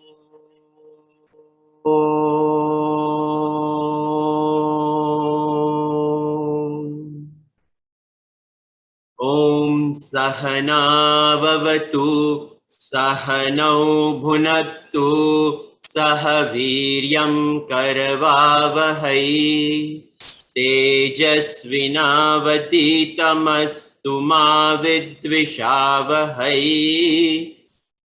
Om Sahana Vavatu Sahanau Bhunattu Sahaviryam Karavavahai Tejasvinavaditamastu ma vidvishavahai.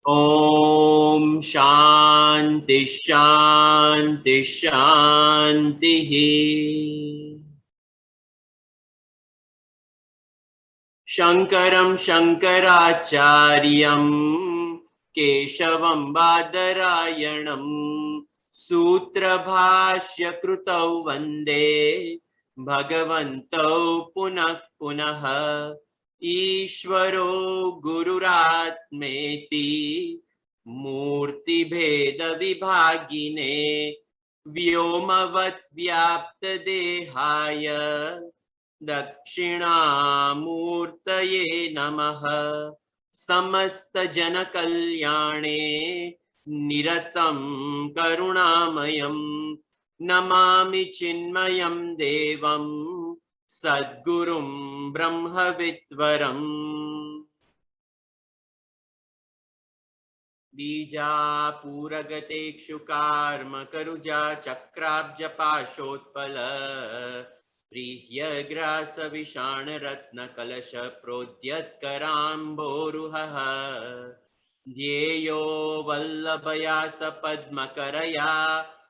Om Shanti Shanti Shanti. Shankaram Shankaracharyam Keshavam Badarayanam Sutra Bhashya Krutau Vande Bhagavantau Punah Punah Ishvaro Gururatmeti Murti Bheda Vibhagine Vyomavat Vyapta Dehaya Dakshinamurtaye Namaha Samasta Jana Kalyane Niratam Karunamayam Namami Chinmayam Devam Sadgurum Brahmavitvaram. Bija Puragatekshu Karma Karuja Chakrabja Pashotpala Prihya Grasa Vishana Ratna Kalasha Prodyat Karamboruhaha Dhyeyo Vallabhayasa Padmakaraya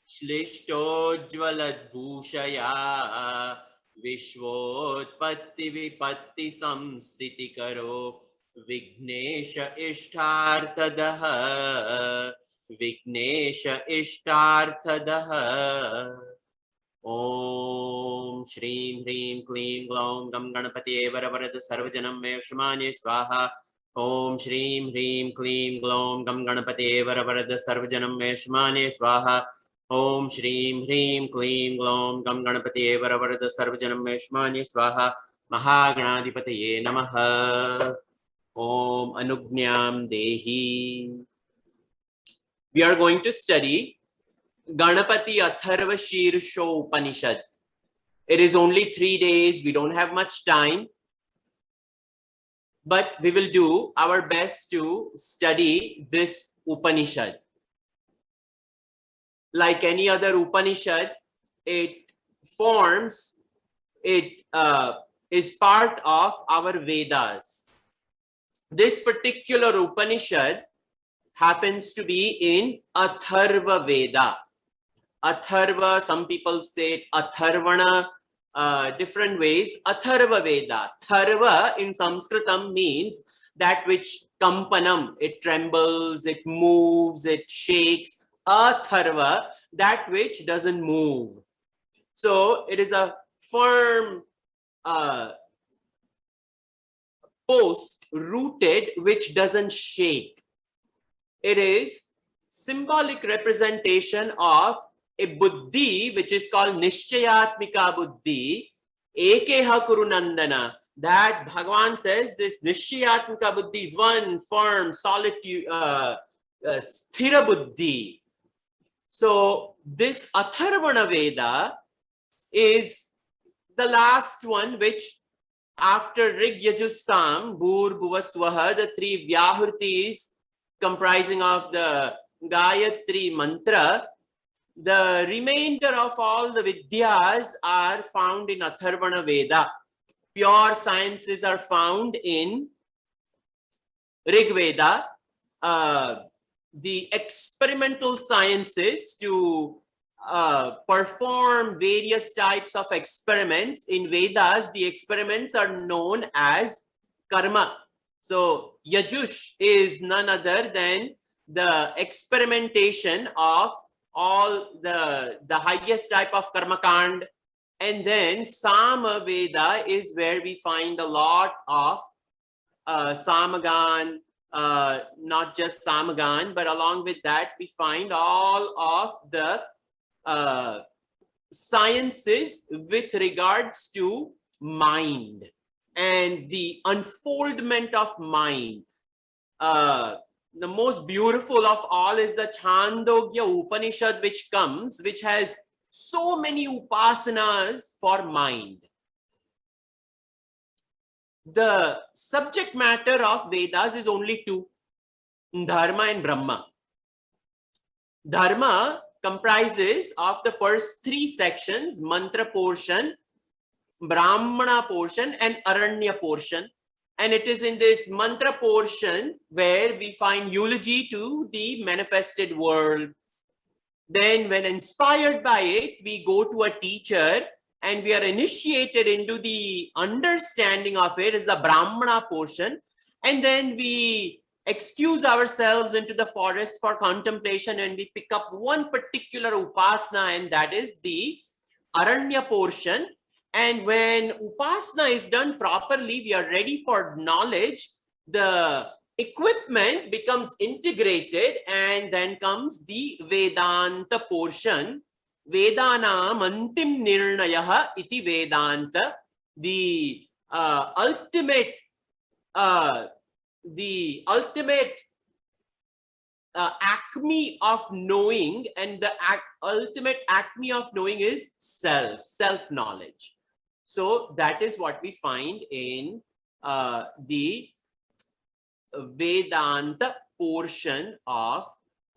Shlishto Jvaladbhushaya Vishwotpatti Vipatti Samstiti Karo Vignesha Ishtarthadaha Vignesha Ishtarthadaha. Om Shrim Hrim Klim Glaum Gam Ganapati Varavarada Sarvajanam Me Shumane Swaha. Om Shrim Hrim Klim Glaum Gam Ganapati Varavarada Sarvajanam Me Shumane Swaha. Om Shrim Hrim Klim Glaum Gam Ganapati Varavarada Sarvajanam Me Shumane Swaha. Mahaganadipataye Namaha. Om Anugnyam Dehi. We are going to study Ganapati Atharvashirsha Upanishad. It is only 3 days. We don't have much time. But we will do our best to study this Upanishad. Like any other Upanishad, it is part of our Vedas. This particular Upanishad happens to be in Atharva Veda. Atharva, some people say Atharvana, different ways. Atharva Veda. Tharva in Sanskritam means that which kampanam, it trembles, it moves, it shakes. Atharva, that which doesn't move. So it is a firm post rooted which doesn't shake. It is symbolic representation of a buddhi which is called Nishchayatmika Buddhi, Ekeha Kurunandana. That Bhagavan says this Nishchayatmika Buddhi is one firm, solid, Sthira Buddhi. So this Atharvana Veda is the last one which after Rig Yajus Sam, Bhur Bhuva Swaha, the 3 Vyahurtis comprising of the Gayatri Mantra, the remainder of all the Vidyas are found in Atharvana Veda. Pure sciences are found in Rig Veda. The experimental sciences to perform various types of experiments in Vedas, the experiments are known as karma. So Yajush is none other than the experimentation of all the highest type of karma kand. And then Sama Veda is where we find a lot of Samagan, not just Samagan, but along with that, we find all of the sciences with regards to mind and the unfoldment of mind. the most beautiful of all is the Chandogya Upanishad, which has so many upasanas for mind. The subject matter of Vedas is only two, Dharma and Brahma. Dharma comprises of the first three sections, mantra portion, Brahmana portion and Aranya portion. And it is in this mantra portion where we find eulogy to the manifested world. Then when inspired by it, we go to a teacher and we are initiated into the understanding of it as the Brahmana portion. And then we excuse ourselves into the forest for contemplation and we pick up one particular upasana, and that is the Aranya portion. And when upasana is done properly, we are ready for knowledge. The equipment becomes integrated, and then comes the Vedanta portion. Vedanam antim nirnayah iti Vedanta. The ultimate acme of knowing, and the ultimate acme of knowing is self-knowledge. So that is what we find in the Vedanta portion of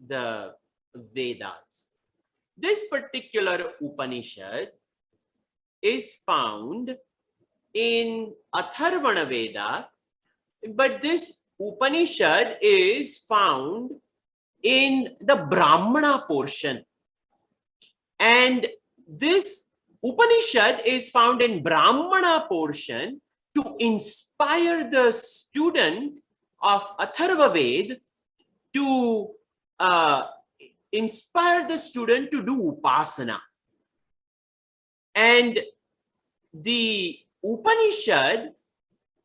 the Vedas. This particular Upanishad is found in Atharva Veda, but this Upanishad is found in the Brahmana portion. And this Upanishad is found in Brahmana portion to inspire the student of Atharva Veda, to inspire the student to do upasana. And the Upanishad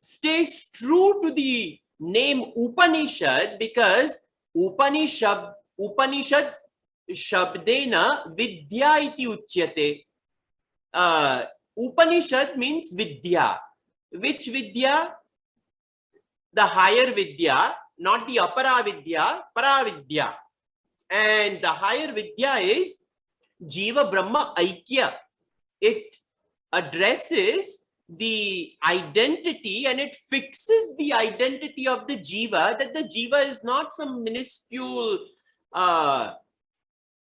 stays true to the name Upanishad because Upanishad Shabdena Vidya iti uchyate. Upanishad means Vidya. Which Vidya? The higher Vidya, not the Apara Vidya, Para Vidya. And the higher Vidya is Jiva Brahma Aikya. It addresses the identity and it fixes the identity of the Jiva, that the Jiva is not some minuscule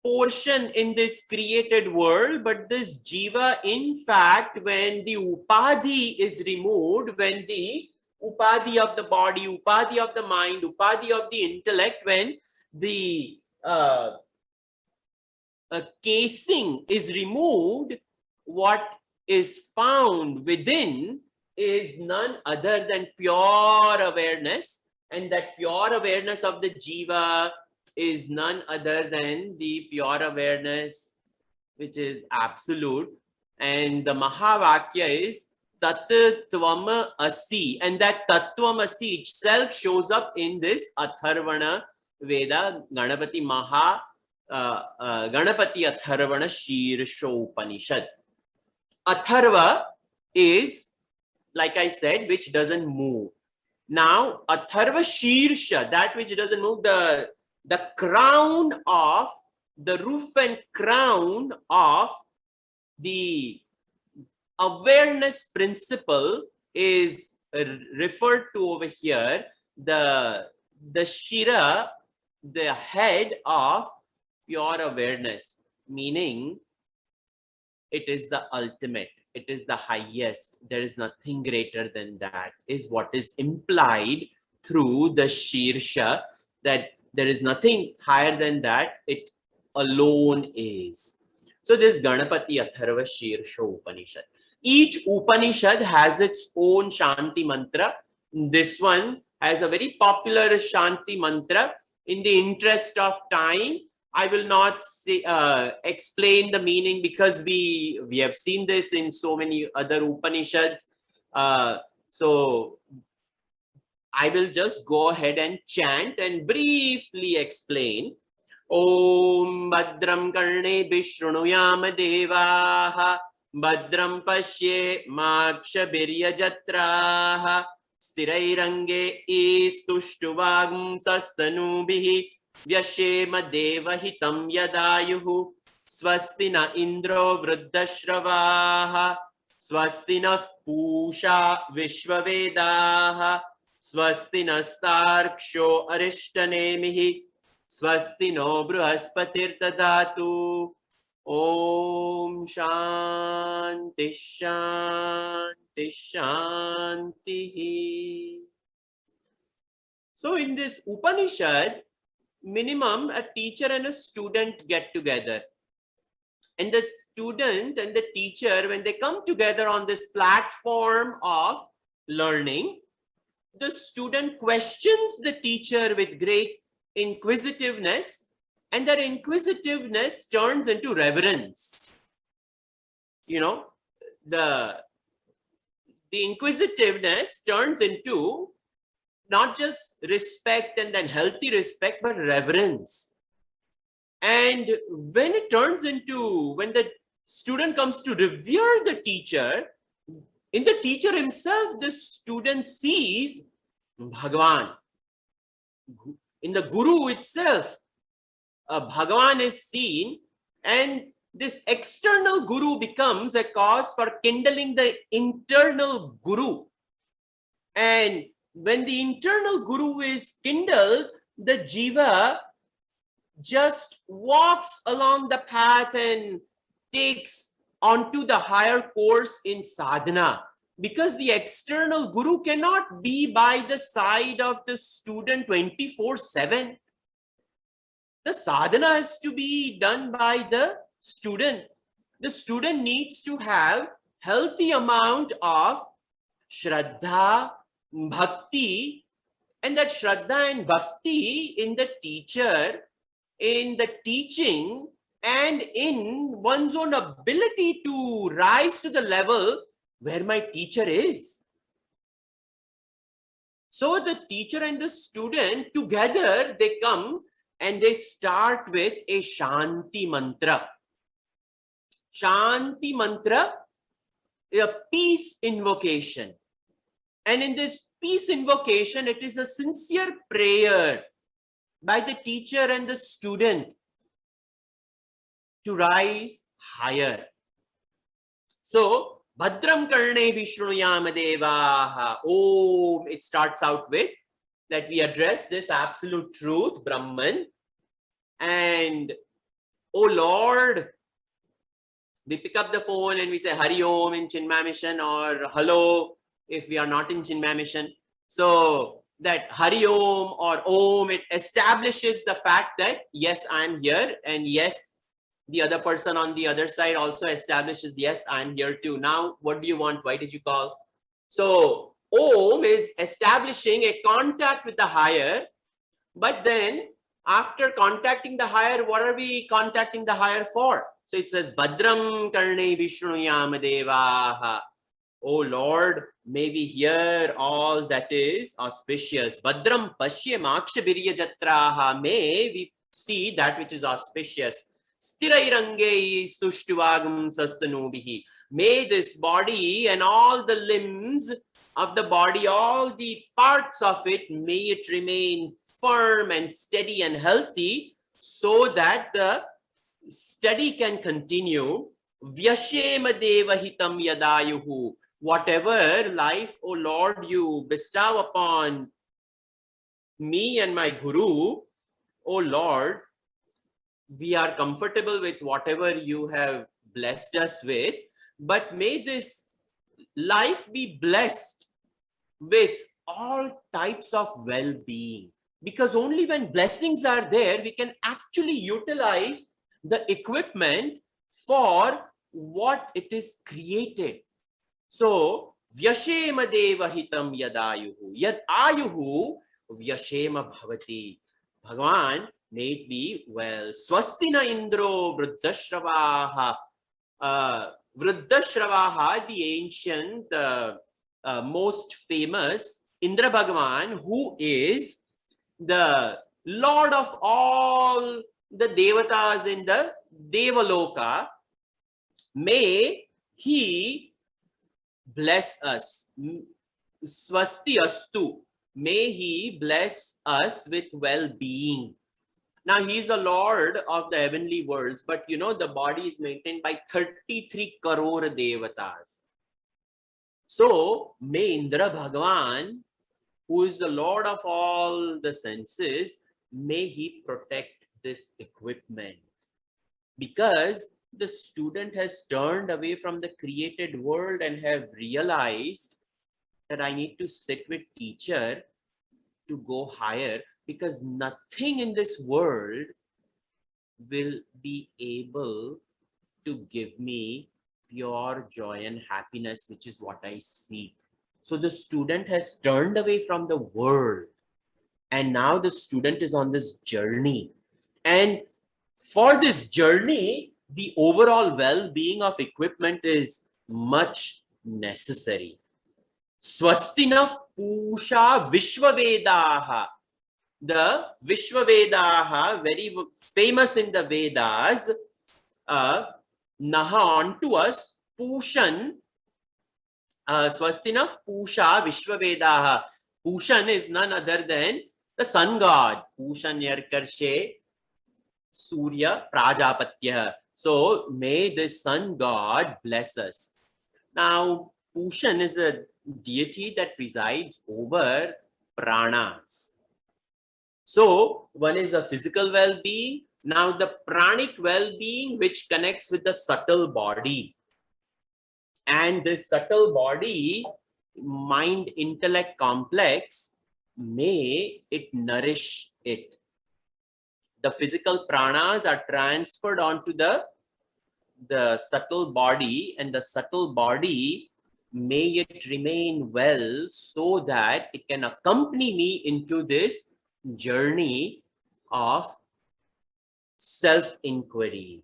portion in this created world, but this Jiva, in fact, when the Upadhi is removed, when the Upadhi of the body, Upadhi of the mind, Upadhi of the intellect, when the casing is removed, what is found within is none other than pure awareness, and that pure awareness of the Jiva is none other than the pure awareness which is absolute. And the Mahavakya is Tat Tvam Asi, and that Tattvam Asi itself shows up in this Atharvana Veda, Ganapati Atharvana Shirsha Upanishad. Atharva is, like I said, which doesn't move. Now, Atharva Shirsha, that which doesn't move, the crown of, the roof and crown of the awareness principle is referred to over here. The Shira, the head of pure awareness, meaning it is the ultimate, it is the highest, there is nothing greater than that, is what is implied through the Shirsha, that there is nothing higher than that, it alone is. So this Ganapati Atharva Shirsha Upanishad. Each Upanishad has its own Shanti Mantra. This one has a very popular Shanti Mantra. In the interest of time, I will not say, explain the meaning, because we have seen this in so many other Upanishads. So I will just go ahead and chant and briefly explain. Om Bhadram Karne Bishrunuyama Devaha Bhadram Pashye Makshabirya Jatraha Sthirairange istuštuvagm sastanubihi vyashema devahitam yadayuhu swasti na indro vruddashravaha swasti na pusha vishvavedaha swasti nastarksho arishtanemihi swasti no bruhaspatir dadatu. Om Shanti Shanti Shanti. So in this Upanishad, minimum a teacher and a student get together. And the student and the teacher, when they come together on this platform of learning, the student questions the teacher with great inquisitiveness, and that inquisitiveness turns into reverence. You know, the inquisitiveness turns into not just respect and then healthy respect, but reverence. And when it turns into, when the student comes to revere the teacher, in the teacher himself, the student sees Bhagavan. In the Guru itself, Bhagavan is seen, and this external Guru becomes a cause for kindling the internal Guru. And when the internal Guru is kindled, the Jiva just walks along the path and takes onto the higher course in sadhana, because the external Guru cannot be by the side of the student 24/7. The sadhana has to be done by the student. The student needs to have healthy amount of Shraddha, Bhakti, and that Shraddha and Bhakti in the teacher, in the teaching, and in one's own ability to rise to the level where my teacher is. So the teacher and the student together, they come and they start with a Shanti Mantra. Shanti Mantra is a peace invocation. And in this peace invocation, it is a sincere prayer by the teacher and the student to rise higher. So, Bhadram Karne Vishnuyama Devaha. Om, it starts out with that we address this absolute truth, Brahman. And, oh Lord, we pick up the phone and we say Hari Om in Chinmaya Mission, or hello if we are not in Chinmaya Mission. So that Hari Om or Om, it establishes the fact that yes, I'm here, and yes, the other person on the other side also establishes, yes, I'm here too. Now, what do you want? Why did you call? So Om is establishing a contact with the higher, but then after contacting the higher, what are we contacting the higher for? So it says, Bhadram Karne Vishnuyama Devaha. Oh Lord, may we hear all that is auspicious. Bhadram Pashye Makshabirya Jatraha. May we see that which is auspicious. Sthirairange Stushtivagam Sastanubihi. May this body and all the limbs of the body, all the parts of it, may it remain firm and steady and healthy, so that the study can continue. Vyashema devahitam yadayuhu. Whatever life, O Lord, you bestow upon me and my Guru, O Lord, we are comfortable with whatever you have blessed us with, but may this life be blessed with all types of well-being, because only when blessings are there, we can actually utilize the equipment for what it is created. So, Vyashema devahitam yadayuhu. Yad ayuhu vyashema bhavati. Bhagavan, may it be well. Swastina indro vruddashravaha. Vruddashravaha, the ancient, most famous Indra Bhagavan, who is the Lord of all the Devatas in the Devaloka, may he bless us. Swasti astu. May he bless us with well-being. Now he is the Lord of the heavenly worlds, but you know the body is maintained by 33 crore devatas. So may Indra Bhagavan, who is the Lord of all the senses, may he protect this equipment. Because the student has turned away from the created world and have realized that I need to sit with teacher to go higher, because nothing in this world will be able to give me pure joy and happiness, which is what I seek. So the student has turned away from the world, and now the student is on this journey. And for this journey, the overall well-being of equipment is much necessary. Swastina Pusha Vishwavedaha. The Vishwavedaha, very famous in the Vedas, Naha onto us, Pushan, Swastina Pusha Vishwavedaha. Pushan is none other than the sun god. Pushan Yarkarshe Surya Prajapatya. So may this sun god bless us. Now, Pushan is a deity that resides over pranas. So one is the physical well-being. Now the pranic well-being, which connects with the subtle body. And this subtle body, mind-intellect complex, may it nourish it. The physical pranas are transferred onto the subtle body, and the subtle body, may it remain well so that it can accompany me into this journey of self-inquiry.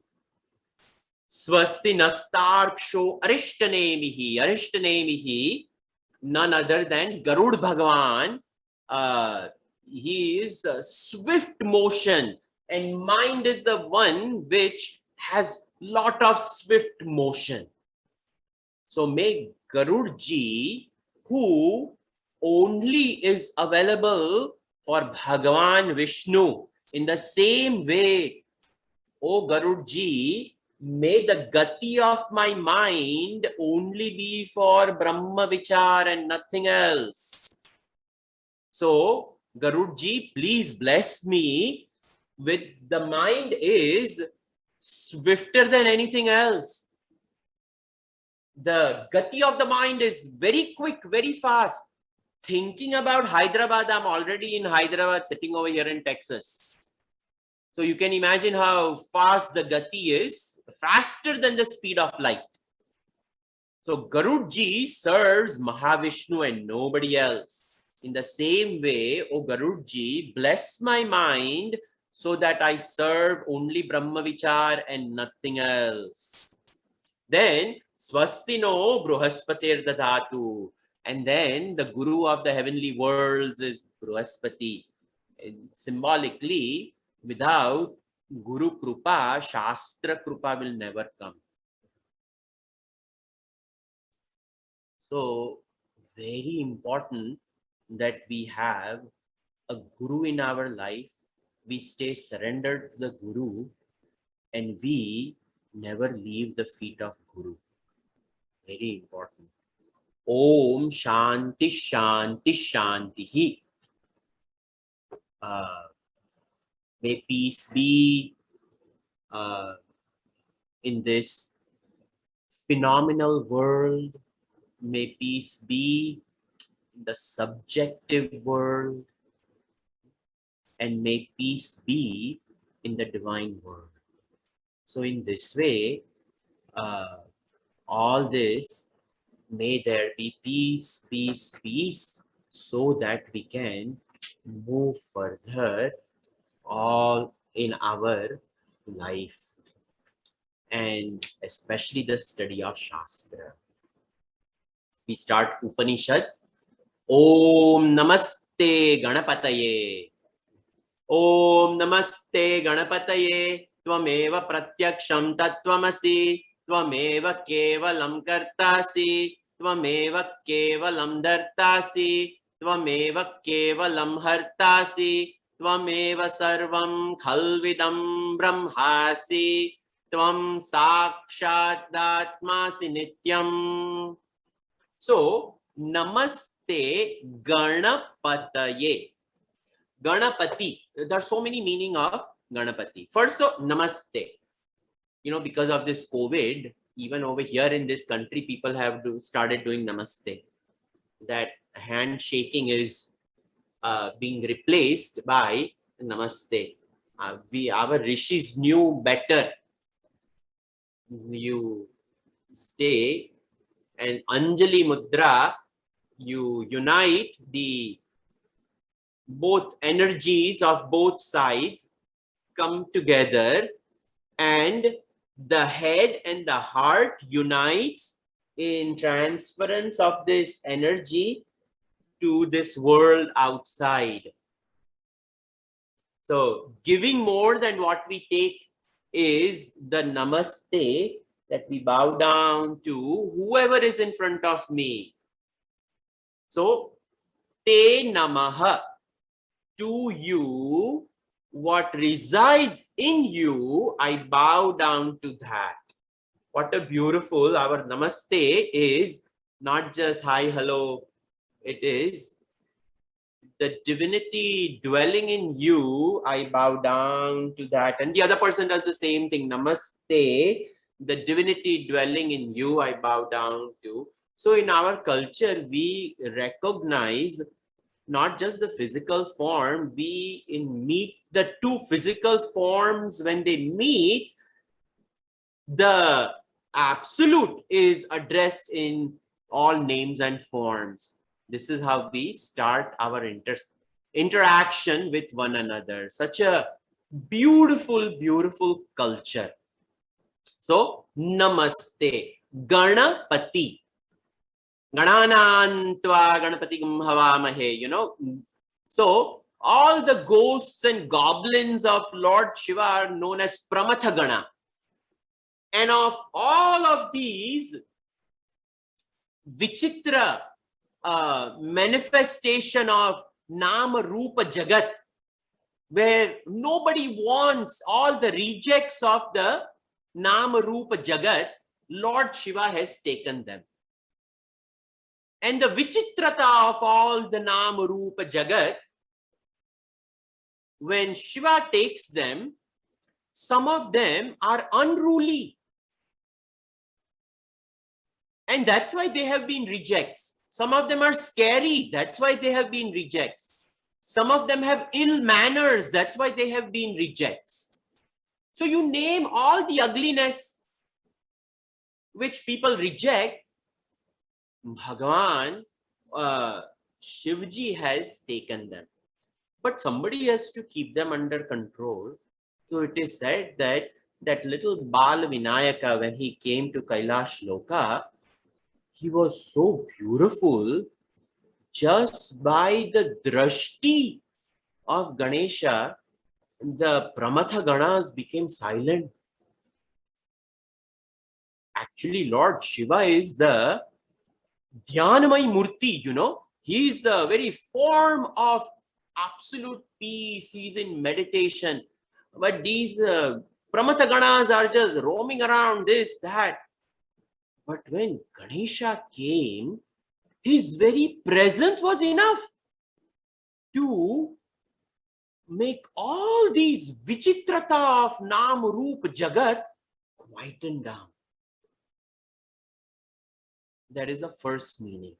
Swasti nastarksho arishtanemihi. Arishtanemihi, none other than Garud Bhagavan. He is swift motion, and mind is the one which has lot of swift motion. So may Garudji, who only is available for Bhagavan Vishnu, in the same way, O Garudji, may the gati of my mind only be for Brahma Vichar and nothing else. So Garudji, please bless me with the mind is swifter than anything else. The gati of the mind is very quick, very fast. Thinking about Hyderabad, I'm already in Hyderabad, sitting over here in Texas. So you can imagine how fast the gati is, faster than the speed of light. So Garudji serves Mahavishnu and nobody else. In the same way, O Garudji, bless my mind so that I serve only Brahma Vichar and nothing else. Then Swastino Bruhaspatir Dadhatu. And then the Guru of the heavenly worlds is Bruhaspati. And symbolically, without Guru Krupa, Shastra Krupa will never come. So, very important that we have a Guru in our life. We stay surrendered to the Guru and we never leave the feet of Guru. Very important. Om Shanti Shanti Shanti. May peace be in this phenomenal world. May peace be in the subjective world. And may peace be in the divine world. So in this way, all this, may there be peace, peace, peace, so that we can move further all in our life, and especially the study of Shastra. We start Upanishad. Om Namaste Ganapataye. Om Namaste Ganapataye. Tvameva Pratyaksham Tattvamasi. Tvameva Kevalam Kartasi. Tvameva kevalam dhartasi, Tvameva kevalam hartasi, Tvameva sarvam khalvidam brahmasi, Tvam sakshadatmasi nityam. So, namaste ganapataye. Ganapati. There are so many meaning of Ganapati. First, so, namaste. You know, because of this COVID, even over here in this country, people have started doing namaste. That handshaking is being replaced by namaste. Our rishis knew better. You stay and Anjali Mudra, you unite the both energies of both sides, come together, and the head and the heart unites in transference of this energy to this world outside. So giving more than what we take is the namaste, that we bow down to whoever is in front of me. So te namaha, to you, what resides in you, I bow down to that. What a beautiful, our namaste is not just hi, hello. It is the divinity dwelling in you, I bow down to that. And the other person does the same thing. Namaste, the divinity dwelling in you, I bow down to. So in our culture, we recognize not just the physical form, we meet the two physical forms. When they meet, the absolute is addressed in all names and forms. This is how we start our interaction with one another. Such a beautiful, beautiful culture. So, namaste. Ganapati. Gananantva Ganapati Havamahe, you know. So, all the ghosts and goblins of Lord Shiva are known as Pramathagana. And of all of these Vichitra manifestation of Nama Rupa Jagat, where nobody wants, all the rejects of the Nama Rupa Jagat, Lord Shiva has taken them. And the Vichitrata of all the Nama Rupa Jagat, when Shiva takes them, some of them are unruly. And that's why they have been rejects. Some of them are scary. That's why they have been rejects. Some of them have ill manners. That's why they have been rejects. So you name all the ugliness which people reject, Bhagavan, Shivji has taken them. But somebody has to keep them under control. So it is said that that little Bal Vinayaka, when he came to Kailash Loka, he was so beautiful just by the drashti of Ganesha. The Pramatha Ganas became silent. Actually, Lord Shiva is the Dhyanamai Murti, you know. He is the very form of absolute peace. He is in meditation. But these Pramatha Ganas are just roaming around this, that. But when Ganesha came, his very presence was enough to make all these Vichitrata of Nam Roop Jagat quieten down. That is the first meaning.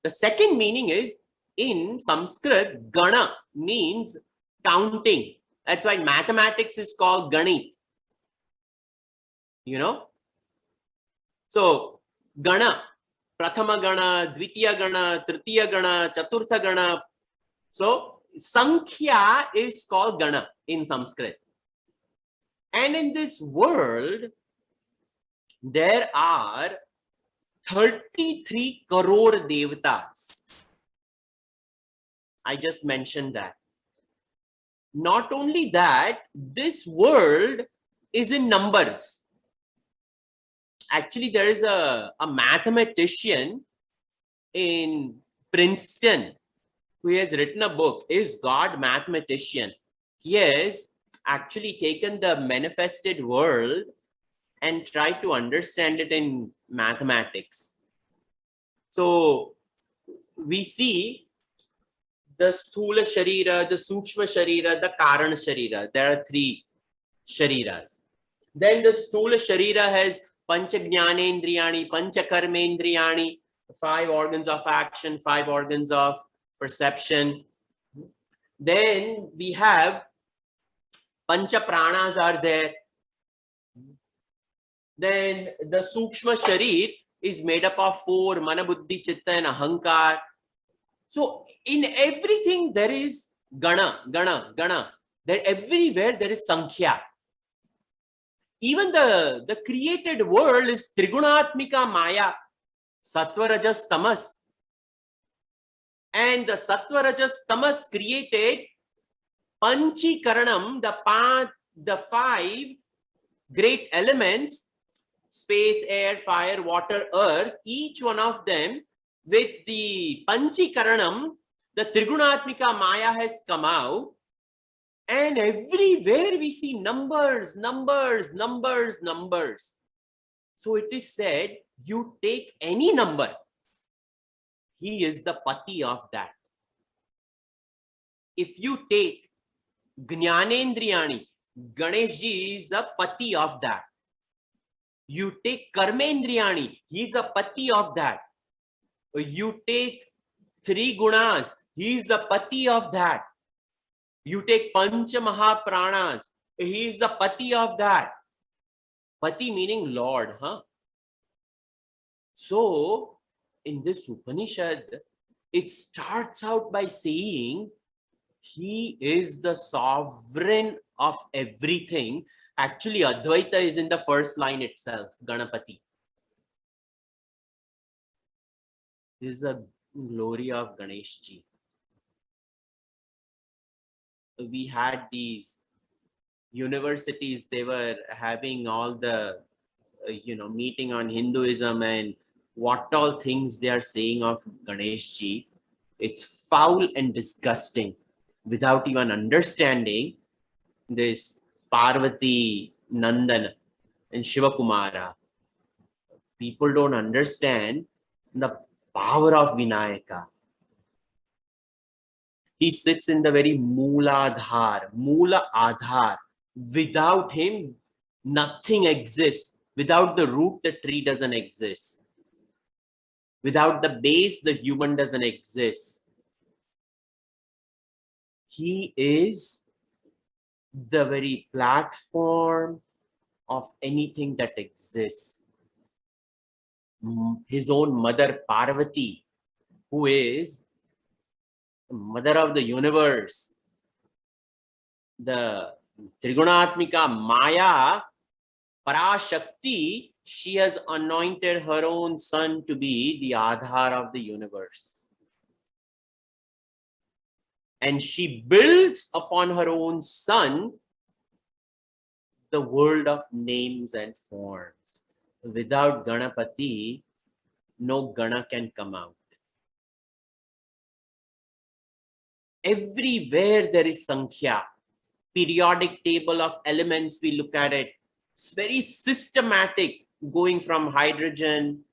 The second meaning is, in Sanskrit, Gana means counting. That's why mathematics is called Ganit. You know? So, Gana, Prathama Gana, Dvitiya Gana, Tritiya Gana, Chaturtha Gana. So, Sankhya is called Gana in Sanskrit. And in this world, there are 33 crore devatas. I just mentioned that. Not only that, this world is in numbers. Actually, there is a mathematician in Princeton who has written a book, Is God Mathematician? He has actually taken the manifested world and tried to understand it in mathematics. So we see the Sthula Sharira, the Sukshma Sharira, the Karana Sharira. There are three Shariras. Then the Sthula Sharira has Pancha Jnanendriyani, Pancha Karmendriyani, 5 organs of action, 5 organs of perception. Then we have Pancha Pranas are there. Then the Sukshma Sharir is made up of 4, Mana, Buddhi, Chitta and Ahankar. So in everything there is Gana, Gana, Gana. There everywhere there is Sankhya. Even the created world is Trigunatmika Maya, Sattva, Rajas, Tamas. And the Sattva, Rajas, Tamas created Panchikaranam, the 5 great elements, space, air, fire, water, earth, each one of them with the Panchikaranam, the Trigunatmika Maya has come out, and everywhere we see numbers, numbers, numbers, numbers. So it is said, you take any number, he is the pati of that. If you take Jnanendriyani, Ganeshji is a pati of that. You take Karmendriyani, he is a pati of that. You take 3 gunas, he is the pati of that. You take Pancha Mahapranas, he is the pati of that. Pati meaning Lord, huh? So in this Upanishad, it starts out by saying he is the sovereign of everything. Actually, Advaita is in the first line itself, Ganapati. This is a glory of Ganeshji. We had these universities, they were having all the, meeting on Hinduism and what all things they are saying of Ganeshji. It's foul and disgusting without even understanding this Parvati, Nandan and Shivakumara. People don't understand the power of Vinayaka. He sits in the very Mula Adhar. Without him, nothing exists. Without the root, the tree doesn't exist. Without the base, the human doesn't exist. He is the very platform of anything that exists. His own mother Parvati, who is the mother of the universe, the Trigunatmika Maya, Parashakti, she has anointed her own son to be the Adhar of the universe. And she builds upon her own son the world of names and forms. Without Ganapati, no Gana can come out. Everywhere there is Sankhya, periodic table of elements, we look at it. It's very systematic, going from hydrogen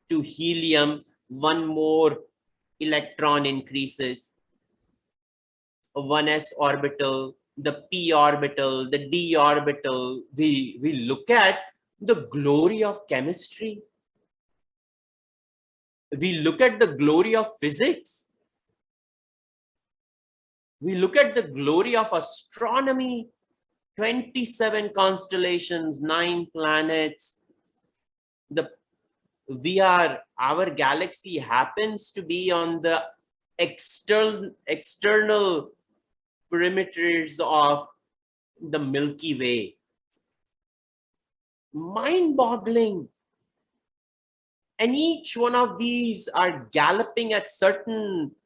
to helium, one more electron increases, a 1s orbital, the p orbital, the d orbital. We look at the glory of chemistry. We look at the glory of physics. We look at the glory of astronomy, 27 constellations, 9 planets. Our galaxy happens to be on the external perimeters of the Milky Way. Mind-boggling. And each one of these are galloping at certain,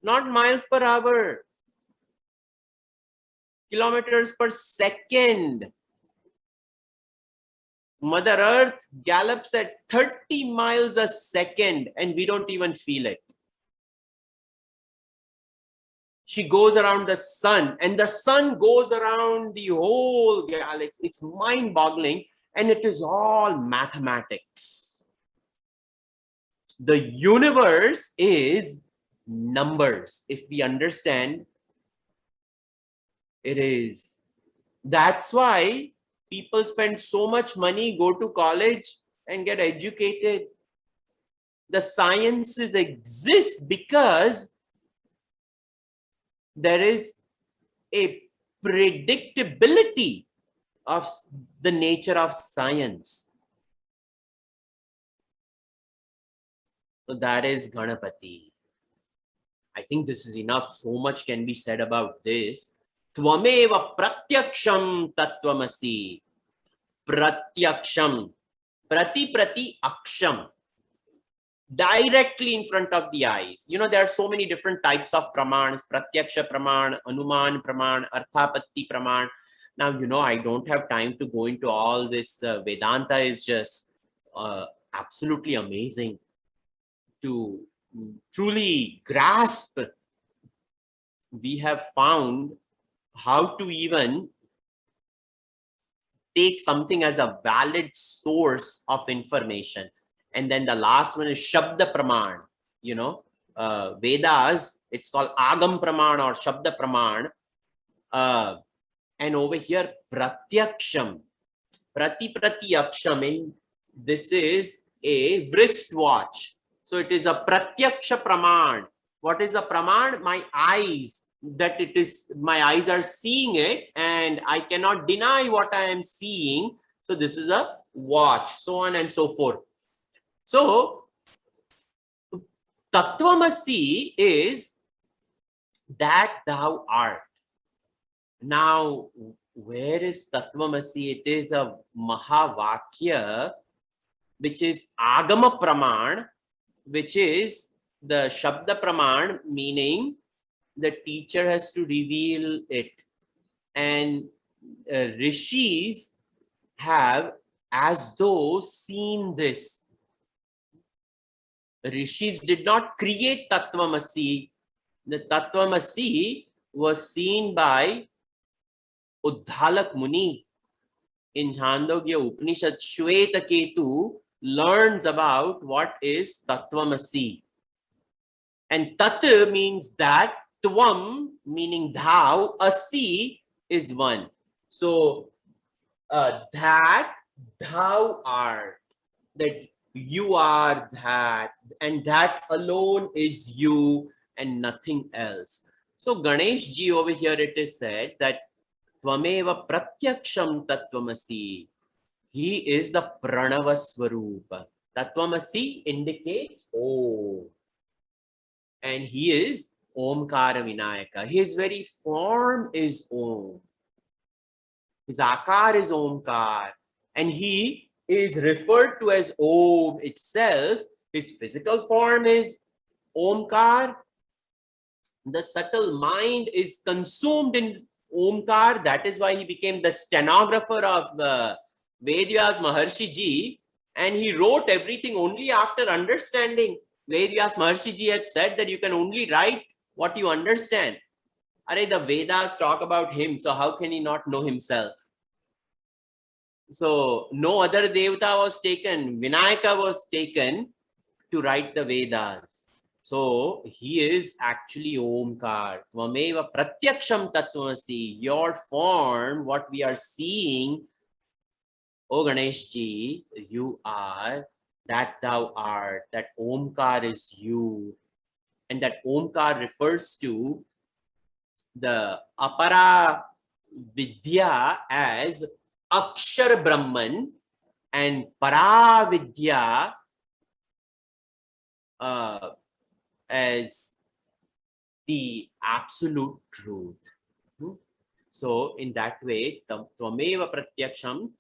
not miles per hour, kilometers per second. Mother Earth gallops at 30 miles a second and we don't even feel it. She goes around the sun and the sun goes around the whole galaxy. It's mind-boggling, and it is all mathematics. The universe is numbers. If we understand, it is. That's why people spend so much money, go to college and get educated. The sciences exist because there is a predictability of the nature of science. So that is Ganapati. I think this is enough. So much can be said about this. Tvameva pratyaksham tattvamasi. Pratyaksham. Prati aksham. Directly in front of the eyes. You know, there are so many different types of pramans. Pratyaksha praman, anuman praman, arthapatti praman. Now, you know, I don't have time to go into all this. Vedanta is just absolutely amazing to truly grasp. We have found how to even take something as a valid source of information. And then the last one is Shabda Pramaan. You know, Vedas, it's called Agam Pramaan or Shabda Pramaan. And over here, Pratyaksham. Prati Aksham. And this is a wristwatch. So it is a Pratyaksha Pramaan. What is a Pramaan? My eyes. That it is, my eyes are seeing it and I cannot deny what I am seeing. So this is a watch, so on and so forth. So Tattvamasi is that thou art. Now, where is Tattvamasi? It is a Mahavakya, which is Agama Praman, which is the Shabda Praman, meaning the teacher has to reveal it. And rishis have as though seen this. Rishis did not create Tattvamasi. The Tattvamasi was seen by Uddhalak Muni in Chandogya Upanishad. Shvetaketu learns about what is Tattvamasi. And Tat means that, Tvam meaning thou, Asi is one. So that thou art, that you are that, and that alone is you and nothing else. So Ganesh ji over here, it is said that Tvameva pratyaksham tattvamasi. He is the Pranava Swarupa. Tattvamasi indicates oh. And he is Omkara Vinayaka. His very form is Om. His Akar is Omkar. And he is referred to as Om itself. His physical form is Omkar. The subtle mind is consumed in Omkar. That is why he became the stenographer of the Vedyas Maharshi Ji. And he wrote everything only after understanding. Vedyas Maharshi Ji had said that you can only write what you understand. Arey, the Vedas talk about him, so how can he not know himself? So no other Devata was taken. Vinayaka was taken to write the Vedas. So he is actually Omkar. Tvameva pratyaksham tattvamasi. Your form, what we are seeing, O Ganesh Ji, you are that thou art. That Omkar is you. And that Omkar refers to the Apara Vidya as Akshar Brahman and Para Vidya as the absolute truth. So in that way, Tvameva pratyaksham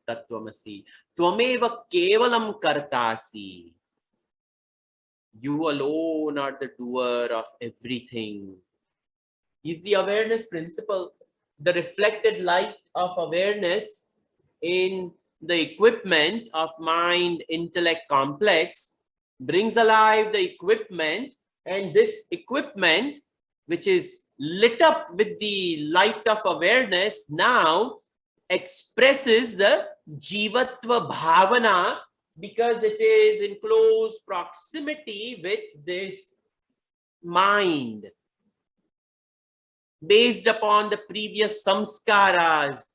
tattvamasi. Tvameva kevalam kartasi. You alone are the doer of everything. Is the awareness principle, the reflected light of awareness in the equipment of mind intellect complex, brings alive the equipment, and this equipment, which is lit up with the light of awareness, now expresses the jivatva bhavana, because it is in close proximity with this mind, based upon the previous samskaras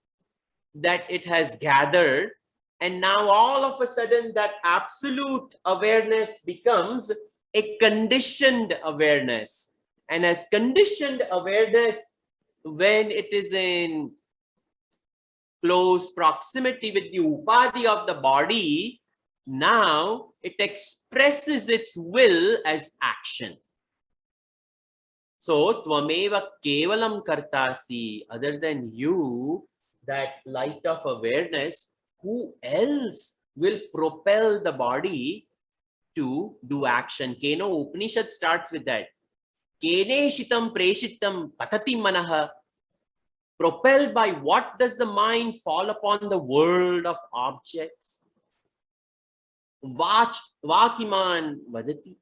that it has gathered. And now all of a sudden that absolute awareness becomes a conditioned awareness. And as conditioned awareness, when it is in close proximity with the upadhi of the body, now it expresses its will as action. So, tvameva kevalam kartasi, other than you, that light of awareness, who else will propel the body to do action? Keno Upanishad starts with that. Kene shitam preshitam patati manaha. Propelled by what does the mind fall upon the world of objects? Vakiman vadati.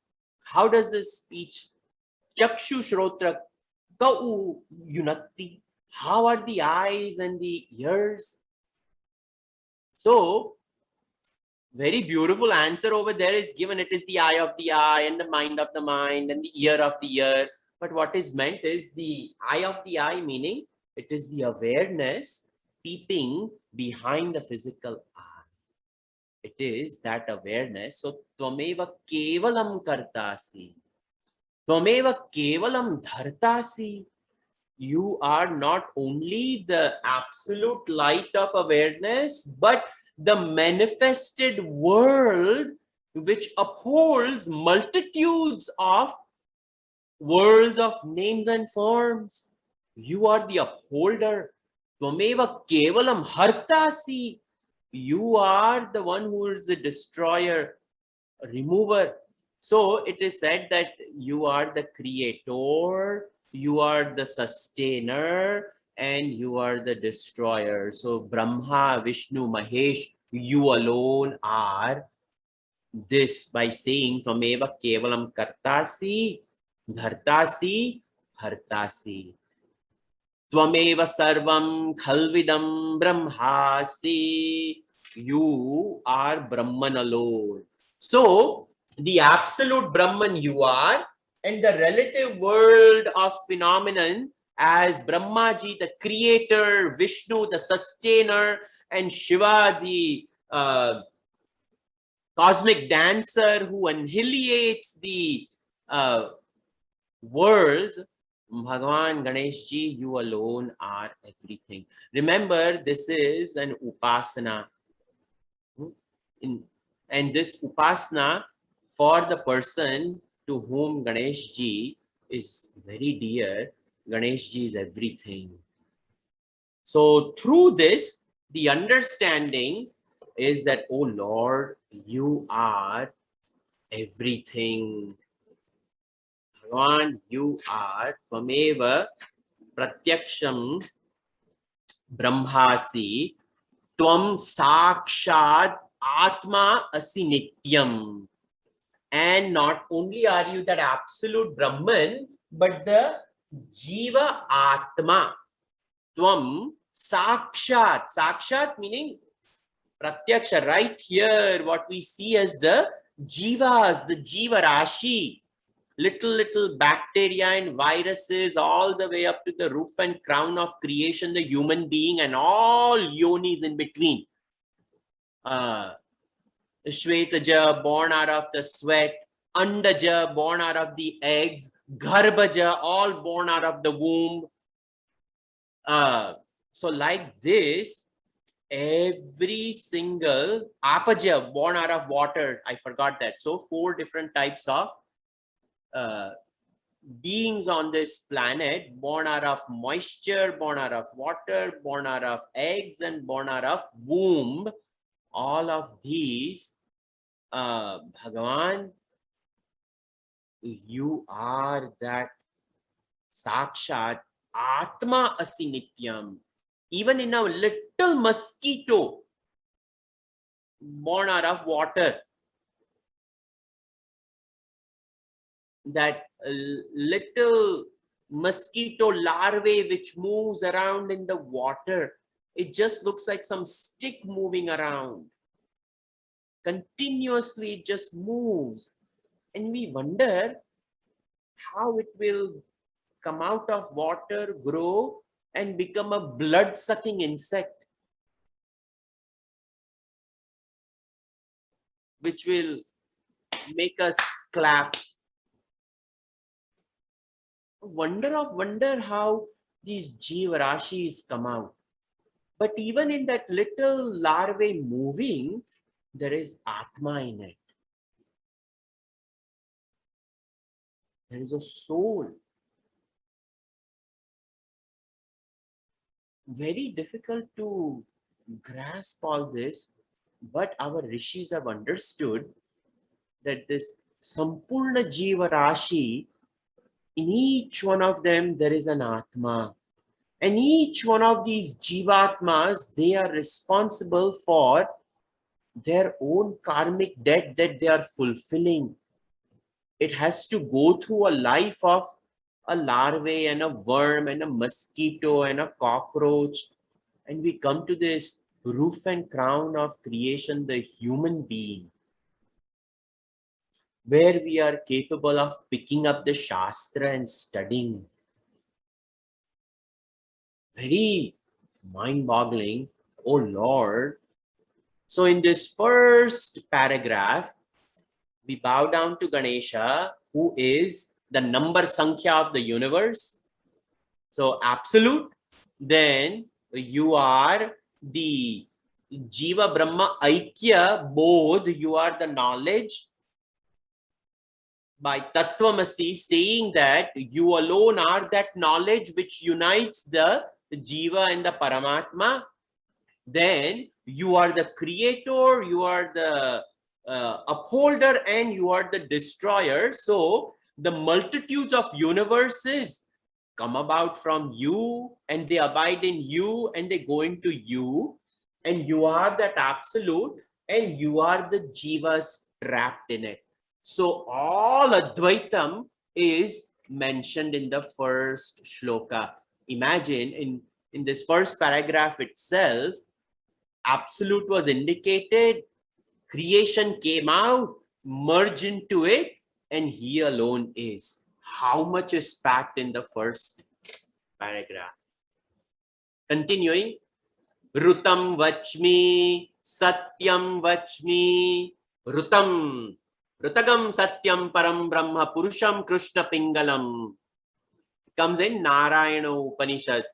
How does this speech? Chakshu shrotra kau yunakti. How are the eyes and the ears? So, very beautiful answer over there is given. It is the eye of the eye and the mind of the mind and the ear of the ear. But what is meant is the eye of the eye, meaning it is the awareness peeping behind the physical eye. It is that awareness. So, tvameva kevalam kartasi. Tvameva kevalam dhartasi. You are not only the absolute light of awareness, but the manifested world which upholds multitudes of worlds of names and forms. You are the upholder. Tvameva kevalam hartasi. You are the one who is the destroyer, remover. So it is said that you are the creator, you are the sustainer, and you are the destroyer. So Brahma, Vishnu, Mahesh, you alone are this, by saying Tvameva kevalam kartasi, dhartasi, hartasi. Tvameva sarvam khalvidam brahmasi. You are Brahman alone. So the absolute Brahman you are, and the relative world of phenomenon as Brahmaji, the creator, Vishnu, the sustainer, and Shiva, the cosmic dancer who annihilates the worlds. Bhagavan Ganeshji, you alone are everything. Remember, this is an upasana. And this upasana, for the person to whom Ganeshji is very dear, Ganeshji is everything. So through this, the understanding is that, oh Lord, you are everything. Bhagavan, you are Tvameva Pratyaksham Brahmasi Tvam Sakshad Atma Asi Nityam. And not only are you that absolute Brahman, but the Jiva Atma. Tvam Sakshat. Sakshat meaning Pratyaksha. Right here, what we see as the Jivas, the Jiva Rashi. Little bacteria and viruses, all the way up to the roof and crown of creation, the human being, and all yonis in between. Shvetaja, born out of the sweat. Andaja, born out of the eggs. Garbhaja, all born out of the womb. So like this, every single apaja, born out of water. I forgot that. So 4 different types of beings on this planet, born out of moisture, born out of water, born out of eggs, and born out of womb. All of these, Bhagavan, you are that Sakshat Atma Asi Nityam. Even in a little mosquito, born out of water. That little mosquito larvae which moves around in the water, it just looks like some stick moving around. Continuously it just moves. And we wonder how it will come out of water, grow, and become a blood-sucking insect, which will make us clap. Wonder of wonder how these Jivarashis come out. But even in that little larvae moving, there is Atma in it. There is a soul. Very difficult to grasp all this, but our rishis have understood that this Sampurna Jiva Rashi, in each one of them there is an Atma. And each one of these Jivatmas, they are responsible for their own karmic debt that they are fulfilling. It has to go through a life of a larvae and a worm and a mosquito and a cockroach. And we come to this roof and crown of creation, the human being, where we are capable of picking up the Shastra and studying. Very mind-boggling, oh Lord. So in this first paragraph, we bow down to Ganesha, who is the number sankhya of the universe. So absolute, then you are the Jiva Brahma Aikya Bodh, you are the knowledge. By Tattvamasi, saying that you alone are that knowledge which unites the Jiva and the Paramatma. Then you are the creator, you are the upholder, and you are the destroyer. So the multitudes of universes come about from you, and they abide in you, and they go into you, and you are that absolute, and you are the jivas trapped in it. So all Advaitam is mentioned in the first shloka. Imagine in this first paragraph itself, absolute was indicated, creation came out, merged into it, and he alone is. How much is packed in the first paragraph? Continuing, Rutam Vachmi, Satyam Vachmi, Rutam, Rutagam Satyam Param Brahma Purusham Krishna Pingalam. Comes in Narayana Upanishad.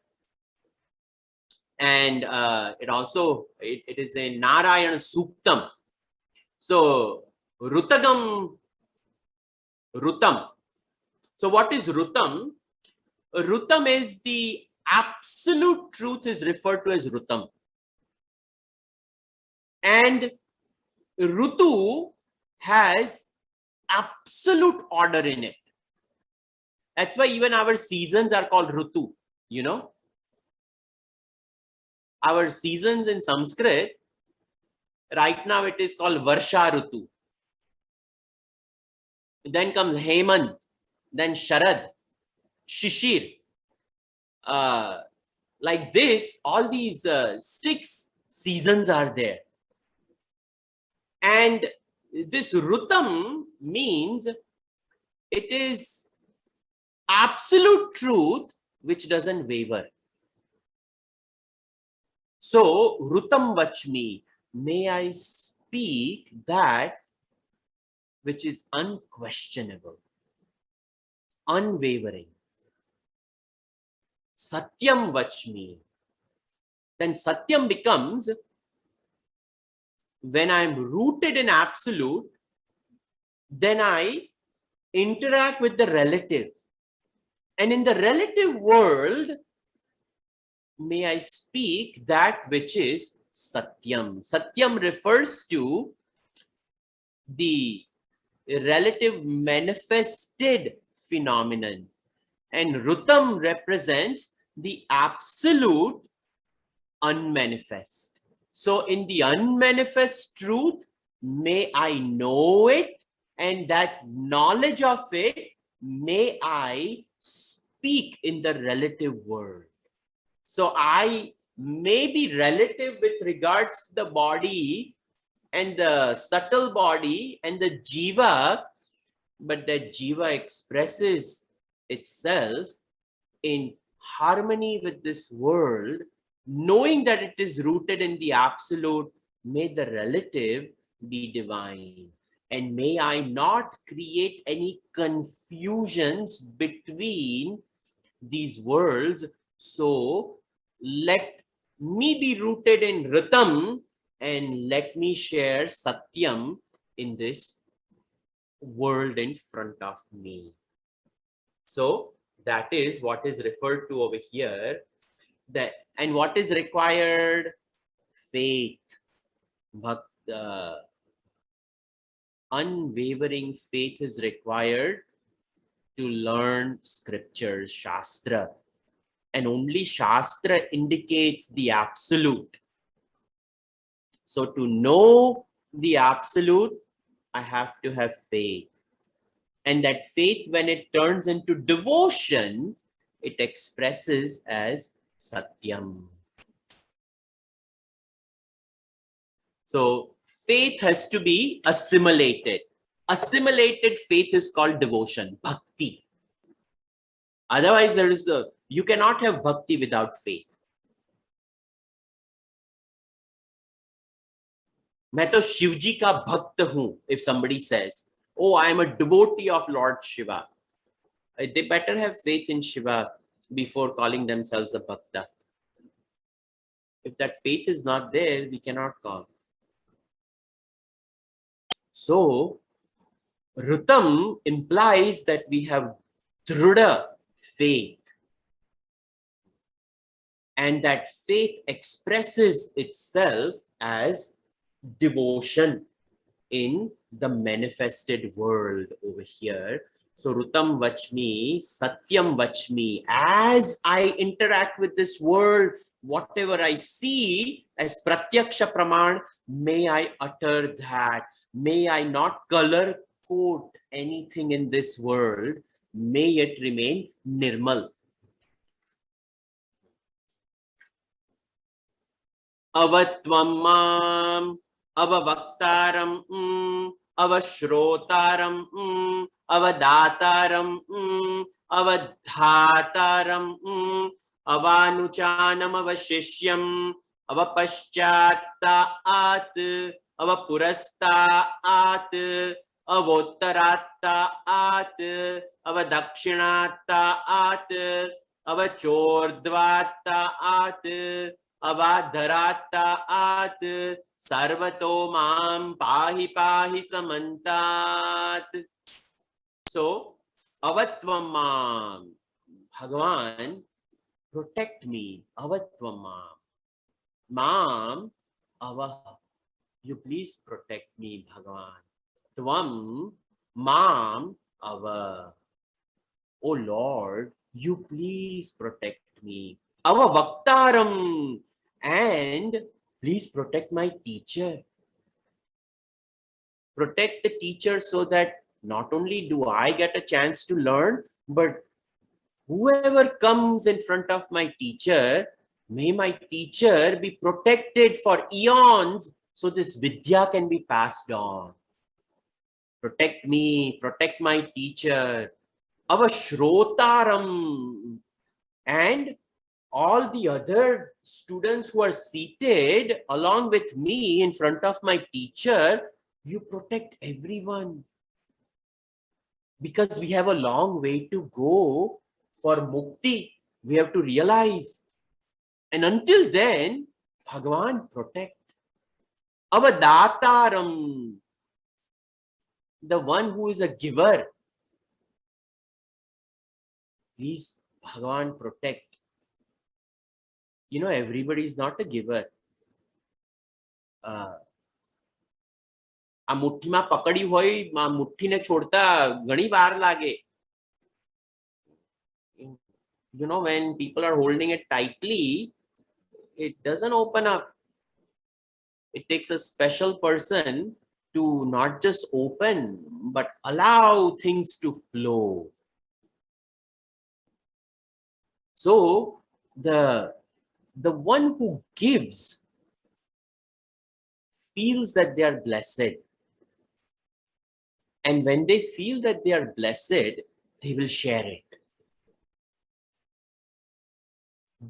And it is a Narayana Suktam. So Rutam. So what is Rutam? Rutam is the absolute truth is referred to as Rutam. And Rutu has absolute order in it. That's why even our seasons are called Rutu, you know. Our seasons in Sanskrit, right now it is called Varsha Rutu. Then comes Hemant, then Sharad, Shishir. Like this, all these 6 seasons are there. And this Rutam means it is absolute truth which doesn't waver. So, Rutam Vachmi, may I speak that which is unquestionable, unwavering. Satyam Vachmi. Then Satyam becomes when I'm rooted in absolute, then I interact with the relative. And in the relative world, may I speak that which is Satyam. Satyam refers to the relative manifested phenomenon. And Rutam represents the absolute unmanifest. So in the unmanifest truth, may I know it, and that knowledge of it, may I speak in the relative world. So I may be relative with regards to the body and the subtle body and the jiva, but that jiva expresses itself in harmony with this world, knowing that it is rooted in the absolute. May the relative be divine, and may I not create any confusions between these worlds. So let me be rooted in Ritam, and let me share Satyam in this world in front of me. So that is what is referred to over here. That, and what is required? Faith. Unwavering faith is required to learn scriptures, Shastra. And only Shastra indicates the absolute. So to know the absolute, I have to have faith. And that faith, when it turns into devotion, it expresses as Satyam. So faith has to be assimilated. Assimilated faith is called devotion, bhakti. Otherwise, you cannot have bhakti without faith. मैं तो शिव जी का भक्त हूं. If somebody says, oh, I am a devotee of Lord Shiva, they better have faith in Shiva before calling themselves a bhakta. If that faith is not there, we cannot call. So Ritam implies that we have Druda faith, and that faith expresses itself as devotion in the manifested world over here. So Rutam Vachmi, Satyam Vachmi, as I interact with this world, whatever I see as Pratyaksha Pramaan, may I utter that. May I not color code anything in this world. May it remain Nirmal. Avatvam mam, avavaktaram, avashrotaram, avadataram, avadhataram, avanuchanam, avashishyam, avapashchattaat, avapurastaat, avottarattaat, avadakshinattaat, avachordvattaat, avadharataat, sarvato mam pahi pahi samantat. So, avatvam mam, Bhagavan, protect me. Avatvam mam. Mam, ava, you please protect me, Bhagavan. Tvam, mam, ava. Oh Lord, you please protect me. Avavaktaram, and please protect my teacher. Protect the teacher so that not only do I get a chance to learn, but whoever comes in front of my teacher, may my teacher be protected for eons so this vidya can be passed on. Protect me, protect my teacher. Avashrotaram, and all the other students who are seated along with me in front of my teacher, you protect everyone. Because we have a long way to go for mukti. We have to realize. And until then, Bhagavan, protect. Avadataram, the one who is a giver. Please, Bhagavan, protect. You know, everybody is not a giver. આ મુઠ્ઠીમાં પકડી હોય, મુઠ્ઠીને છોડતા ઘણી વાર લાગે. You know, when people are holding it tightly, it doesn't open up. It takes a special person to not just open, but allow things to flow. So the one who gives feels that they are blessed. And when they feel that they are blessed, they will share it.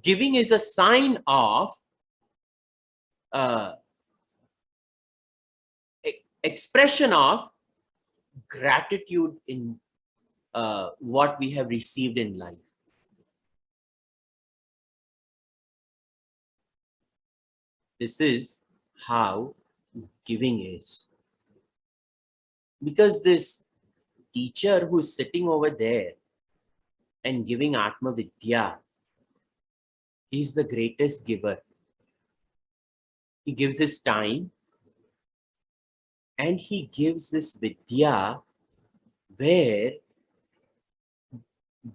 Giving is a sign of uh, expression of gratitude in what we have received in life. This is how giving is. Because this teacher who's sitting over there and giving Atma Vidya, he's the greatest giver. He gives his time and he gives this Vidya where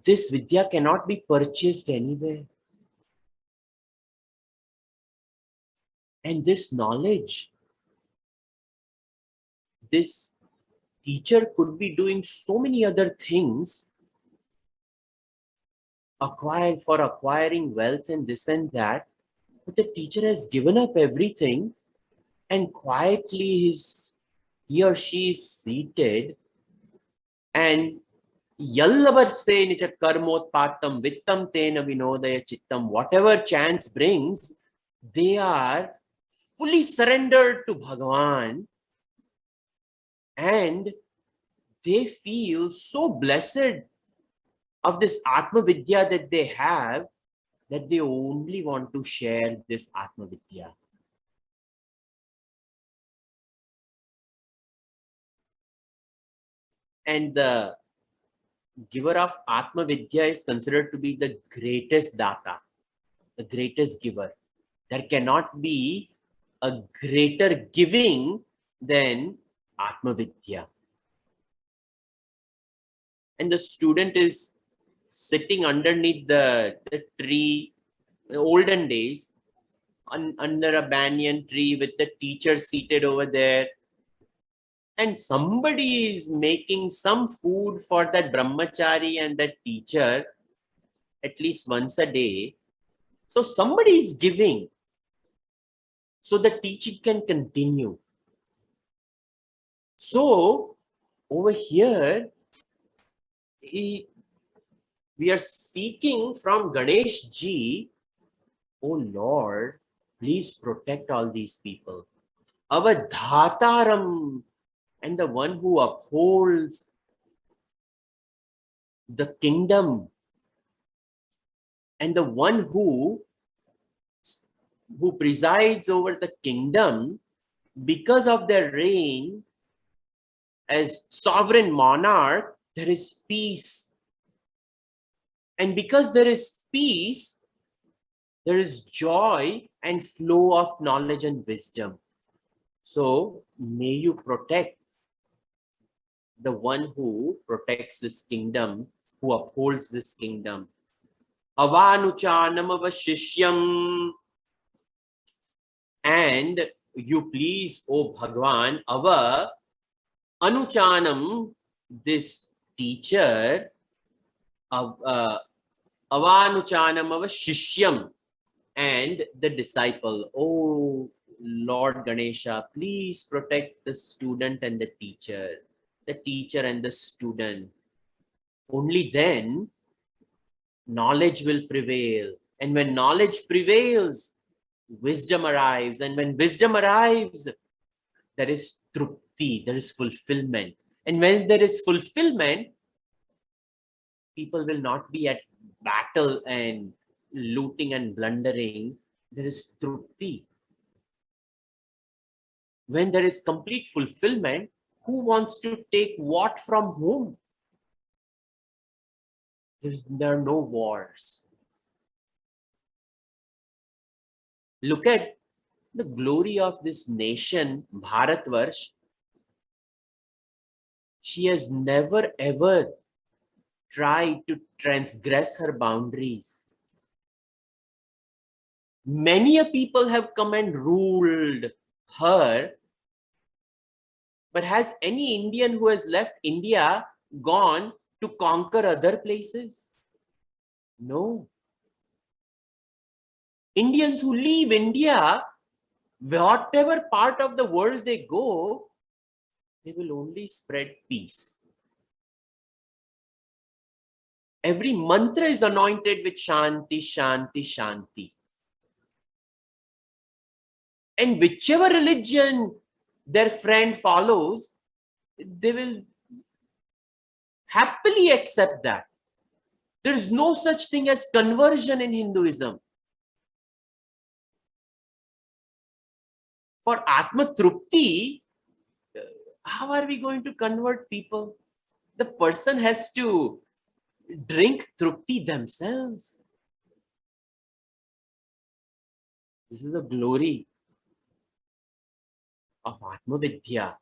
this Vidya cannot be purchased anywhere. And this knowledge, this teacher could be doing so many other things, acquiring wealth and this and that, but the teacher has given up everything and quietly he or she is seated and Yallavarse nicha karmotpatam vittam tena vinodaya chittam, whatever chance brings, they are fully surrendered to Bhagavan and they feel so blessed of this Atma Vidya that they have that they only want to share this Atma Vidya. And the giver of Atma Vidya is considered to be the greatest data, the greatest giver. There cannot be a greater giving than Atma Vidya. And the student is sitting underneath the tree, the olden days, under a banyan tree with the teacher seated over there. And somebody is making some food for that brahmachari and that teacher at least once a day. So somebody is giving so the teaching can continue. So over here, we are seeking from Ganesh ji, oh Lord, please protect all these people. Avadhataram, and the one who upholds the kingdom, and the one who presides over the kingdom, because of their reign as sovereign monarch, there is peace. And because there is peace, there is joy and flow of knowledge and wisdom. So may you protect the one who protects this kingdom, who upholds this kingdom. Avanuchanam avashishyam. And you please, O Bhagwan, Ava Anuchanam, this teacher, Avanuchanam avashishyam, and the disciple. Oh Lord Ganesha, please protect the student and the teacher and the student. Only then knowledge will prevail. And when knowledge prevails, wisdom arrives. And when wisdom arrives, there is trupti, there is fulfillment. And when there is fulfillment, people will not be at battle and looting and blundering. There is trupti. When there is complete fulfillment, who wants to take what from whom? There are no wars. Look at the glory of this nation, Bharatvarsh. She has never ever tried to transgress her boundaries. Many a people have come and ruled her. But has any Indian who has left India gone to conquer other places? No. Indians who leave India, whatever part of the world they go, they will only spread peace. Every mantra is anointed with Shanti, Shanti, Shanti. And whichever religion their friend follows, they will happily accept that. There is no such thing as conversion in Hinduism. For Atma Trupti, how are we going to convert people? The person has to drink Trupti themselves. This is a glory of Atma Vidya.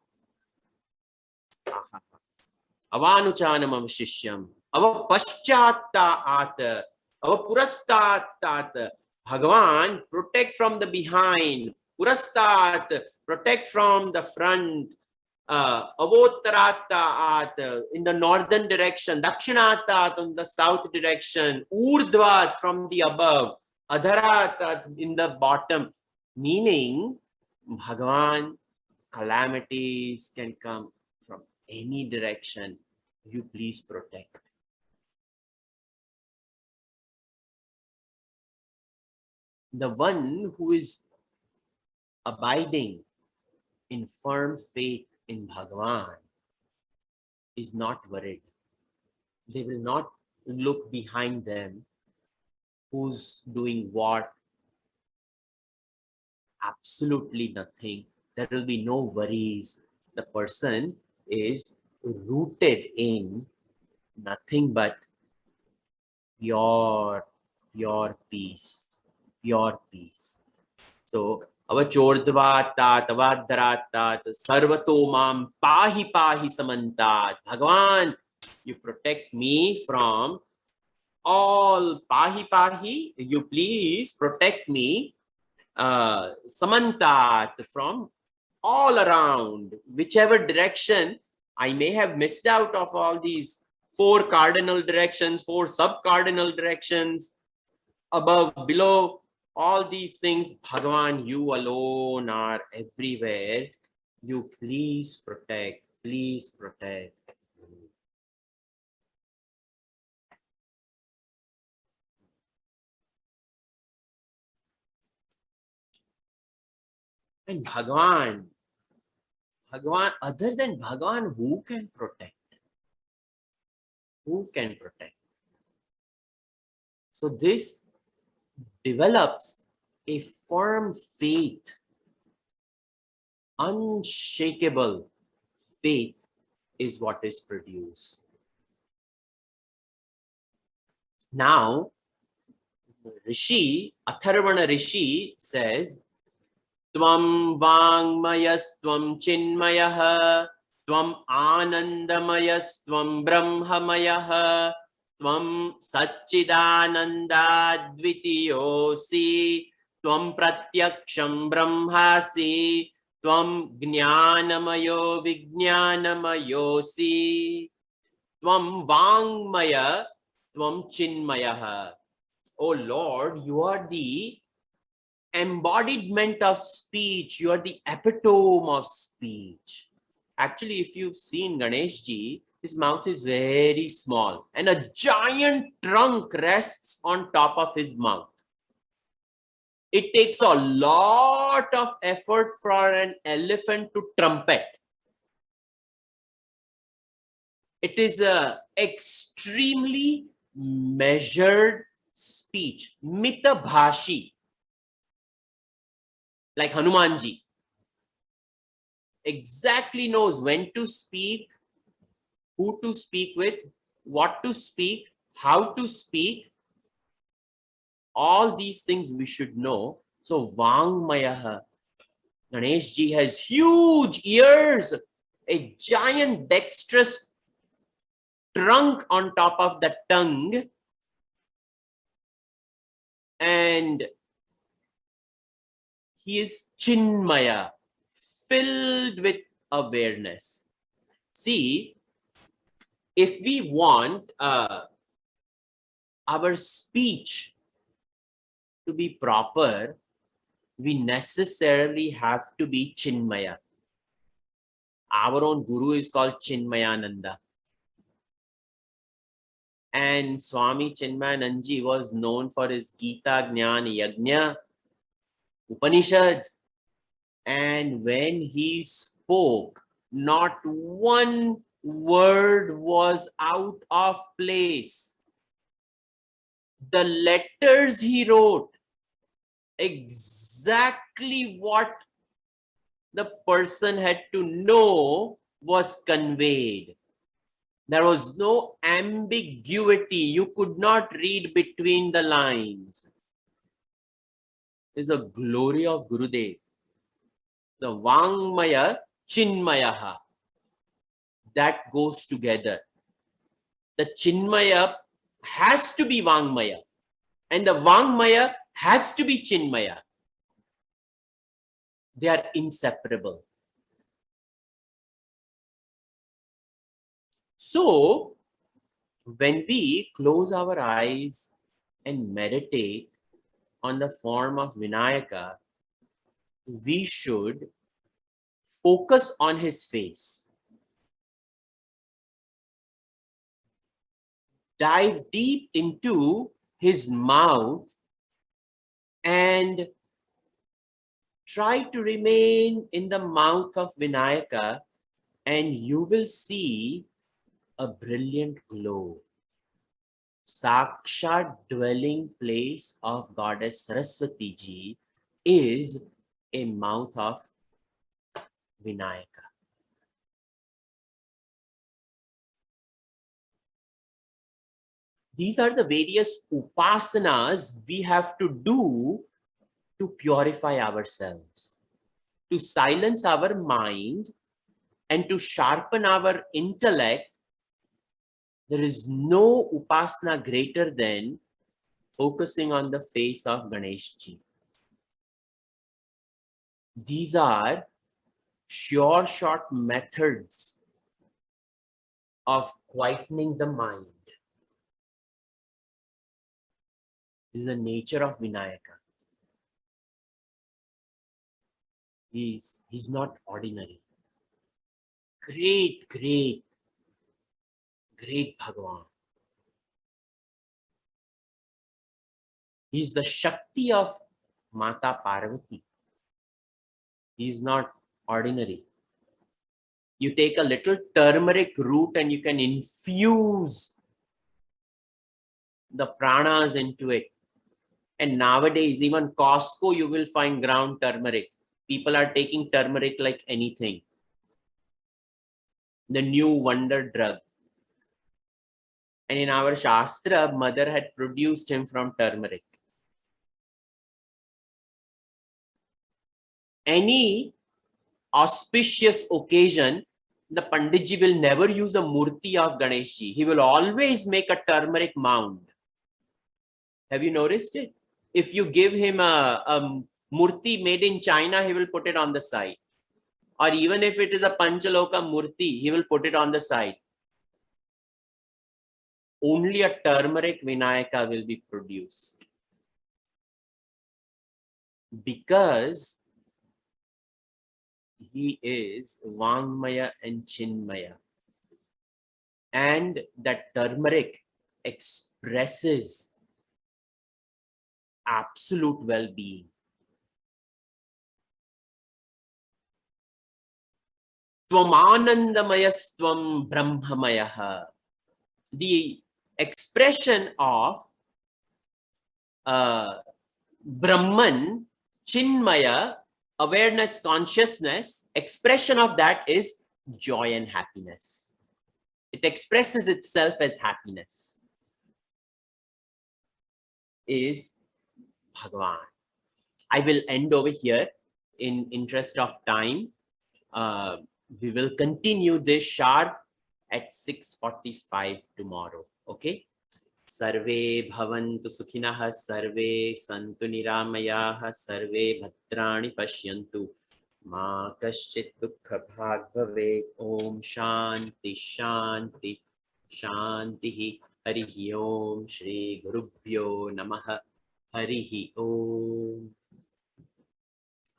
Avanuchanamam Shishyam, Ava Paschata, Ava Purastat, Bhagavan, protect from the behind, Purastat, protect from the front, Avotarata, in the northern direction, Dakshinata, in the south direction, Urdvat, from the above, Adharat, in the bottom. Meaning, Bhagavan, calamities can come from any direction. You please protect. The one who is abiding in firm faith in Bhagavan is not worried. They will not look behind them. Who's doing what? Absolutely nothing. There will be no worries. The person is rooted in nothing but pure peace. Pure peace. So, avachordvatat, avadharatat, sarvatomam, pahi pahi samantat. Bhagavan, you protect me from all pahi pahi. You please protect me, samantat, from all around, whichever direction I may have missed out of all these 4 cardinal directions, 4 sub-cardinal directions, above, below, all these things. Bhagavan, you alone are everywhere. You please protect, please protect. And Bhagavan, other than Bhagavan, who can protect? Who can protect? So this develops a firm faith, unshakable faith is what is produced. Now, Rishi, Atharvana Rishi says, Tvam Vangmayastvam Chinmayah, Tvam Anandamayastvam Brahmamayah, Tvam Satchidananda Dvitiyosi, Tvam Pratyaksham Brahmasi, Tvam Jnanamayo Vijnanamayosi, Tvam Vangmaya, Tvam Chinmayah. Oh Lord, you are the embodiment of speech. You are the epitome of speech. Actually, if you've seen Ganeshji, his mouth is very small and a giant trunk rests on top of his mouth. It takes a lot of effort for an elephant to trumpet. It is a extremely measured speech, mitabhashi, like Hanumanji. Exactly knows when to speak, who to speak with, what to speak, how to speak. All these things we should know. So Vangmayaha, Ganeshji has huge ears, a giant dexterous trunk on top of the tongue, and he is Chinmaya. filled with awareness. See, if we want our speech to be proper, we necessarily have to be Chinmaya. Our own guru is called Chinmayananda. And Swami Chinmayananji was known for his Gita, Jnana, Yajna, Upanishads. And when he spoke, not one word was out of place. The letters he wrote, exactly what the person had to know was conveyed. There was no ambiguity. You could not read between the lines. It's a glory of Gurudev. The Vangmaya, Chinmayaha. That goes together. The Chinmaya has to be Vangmaya. And the Vangmaya has to be Chinmaya. They are inseparable. So, when we close our eyes and meditate on the form of Vinayaka, we should focus on his face. Dive deep into his mouth and try to remain in the mouth of Vinayaka, and you will see a brilliant glow. Sakshat dwelling place of Goddess Saraswati Ji is a mouth of Vinayaka. These are the various upasanas we have to do to purify ourselves, to silence our mind, and to sharpen our intellect. There is no upasana greater than focusing on the face of Ganesh Ji. These are sure short methods of quietening the mind. This is the nature of Vinayaka. He's not ordinary. Great Bhagavan. He's the Shakti of Mata Parvati. He is not ordinary. You take a little turmeric root and you can infuse the pranas into it. And nowadays, even Costco, you will find ground turmeric. People are taking turmeric like anything. The new wonder drug. And in our Shastra, mother had produced him from turmeric. Any auspicious occasion, the Panditji will never use a murti of Ganeshji. He will always make a turmeric mound. Have you noticed it? If you give him a murti made in China, he will put it on the side. Or even if it is a Panchaloka murti, he will put it on the side. Only a turmeric Vinayaka will be produced. Because he is Vangmaya and Chinmaya. And that turmeric expresses absolute well-being. Tvam anandamayastvam brahmamayaha. The expression of Brahman, Chinmaya, awareness, consciousness, expression of that is joy and happiness. It expresses itself as happiness. Is Bhagavan. I will end over here in interest of time. We will continue this sharp at 6:45 tomorrow. Okay. Sarve bhavantu sukhinah, sarve santu niramayaha, sarve bhadrani pashyantu, Ma kaschit dukha bhag bhavet. Om Shanti Shanti Shanti. Harihi Om. Shri Gurubhyo Namaha. Harihi Om.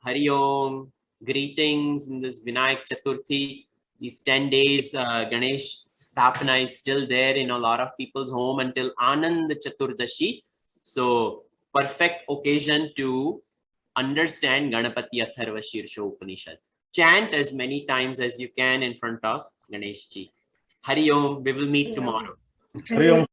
Hari Om. Greetings in this Vinayak Chaturthi. These 10 days, Ganesh Sthapana is still there in a lot of people's home until Anand Chaturdashi. So, perfect occasion to understand Ganapati Atharvashirsha Upanishad. Chant as many times as you can in front of Ganesh Ji. Hari Om. We will meet tomorrow. Hari Om.